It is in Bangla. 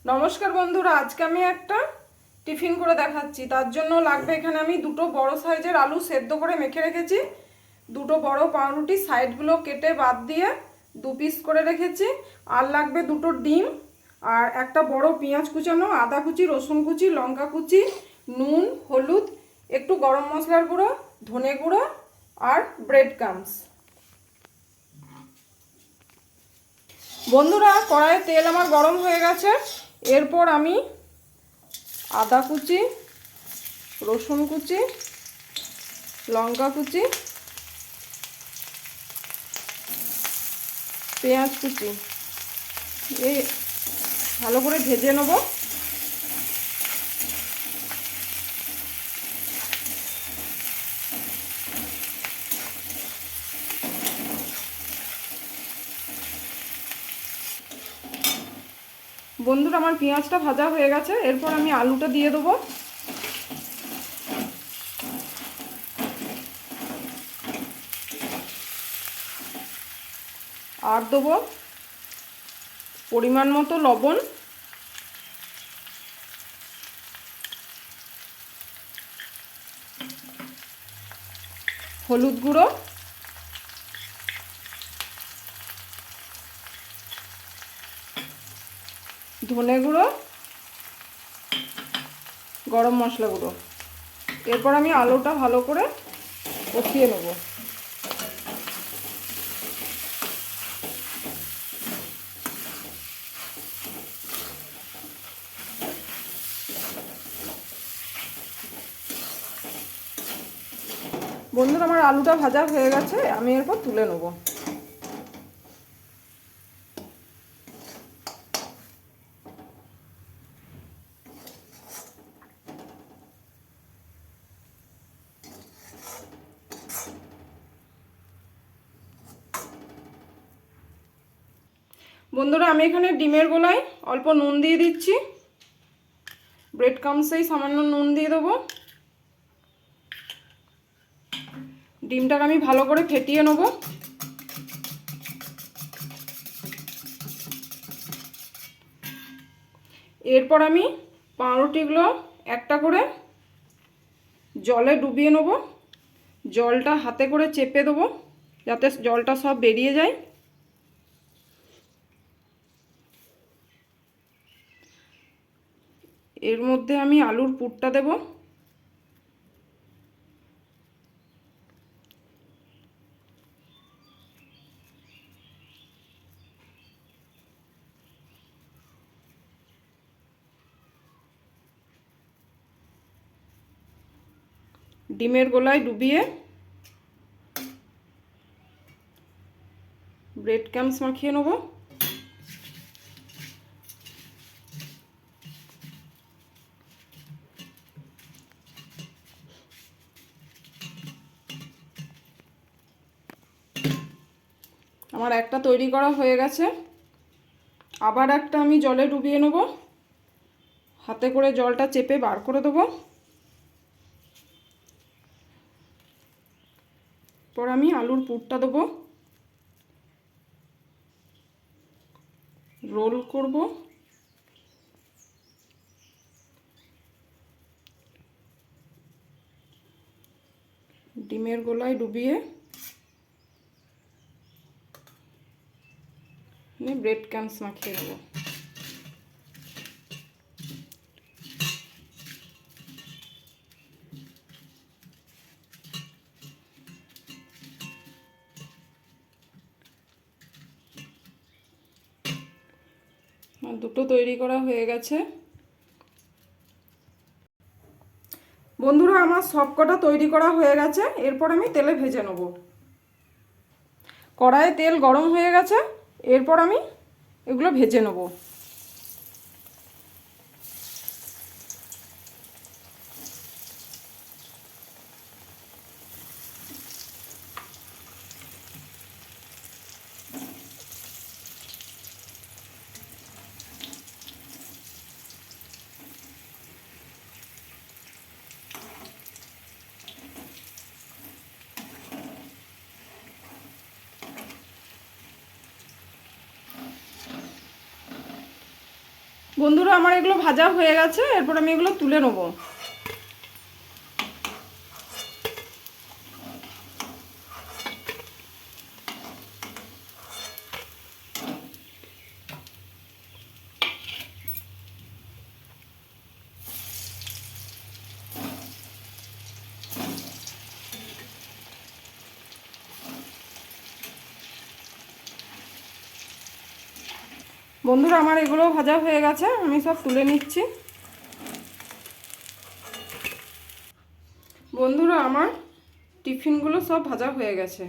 নমস্কার বন্ধুরা, আজকে আমি একটা টিফিন করে দেখাচ্ছি। তার জন্য লাগবে এখানে আমি দুটো বড় সাইজের আলু সেদ্ধ করে মেখে রেখেছি, দুটো বড় পাউরুটি সাইডগুলো কেটে বাদ দিয়ে 2 পিস করে রেখেছি, আর লাগবে দুটো ডিম, আর একটা বড় পেঁয়াজ কুচানো, আদা কুচি, রসুন কুচি, লঙ্কা কুচি, নুন, হলুদ, একটু গরম মশলার গুঁড়ো, ধনে গুঁড়ো আর ব্রেড ক্রাম্বস। বন্ধুরা, কড়াইয়ে তেল আমার গরম হয়ে গেছে। এরপর আমি আদা কুচি, রসুন কুচি, লঙ্কা কুচি, পেঁয়াজ কুচি এই ভালো করে ভেজে নেব। বন্ধুরা, আমার পেঁয়াজটা ভাজা হয়ে গেছে। এরপর আমি আলুটা দিয়ে দেবো। আর দেবো পরিমাণ মতো লবণ, হলুদ গুঁড়ো, ধনে গুঁড়ো, গরম মশলা গুঁড়ো। এরপর আমি আলুটা ভালো করে কষিয়ে নেব। বন্ধুরা, আমার আলুটা ভাজা হয়ে গেছে, আমি এরপর তুলে নেব। বন্ধুরা, আমি এখানে ডিমের গোলায় অল্প নুন দিয়ে দিচ্ছি, ব্রেড ক্রাম্বসেই সামান্য নুন দিয়ে দেবো। ডিমটাকে আমি ভালো করে ফেটিয়ে নেব। এরপর আমি পাউরুটিগুলো একটা করে জলে ডুবিয়ে নেব। জলটা হাতে করে চেপে দেবো যাতে জলটা সব বেরিয়ে যায়। এর মধ্যে আমি আলুর পুরটা দেব। ডিমের গোলায় ডুবিয়ে ব্রেড ক্রাম্বস মাখিয়ে নেব। আমার একটা তৈরি করা হয়ে গেছে। আবার একটা আমি জলে ডুবিয়ে নেব। হাতে করে জলটা চেপে বার করে দেবো। পর আমি আলুর পুরটা দেবো, রোল করব। ডিমের গোলায় ডুবিয়ে ব্রেড ক্রাম্বস মাখিয়ে নেব। দুটো তৈরি করা হয়ে গেছে। বন্ধুরা, আমার সবকটা তৈরি করা হয়ে গেছে। এরপর আমি তেলে ভেজে নেব। কড়াইয়ে তেল গরম হয়ে গেছে। এরপর আমি এগুলো ভেজে নেব। বন্ধুরা আমার এগুলো ভাজা হয়ে গেছে, এরপর আমি এগুলো তুলে নেব। বন্ধুরা আমার এগুলো ভাজা হয়ে গেছে, আমি সব তুলে নিচ্ছি। বন্ধুরা আমার টিফিনগুলো সব ভাজা হয়ে গেছে।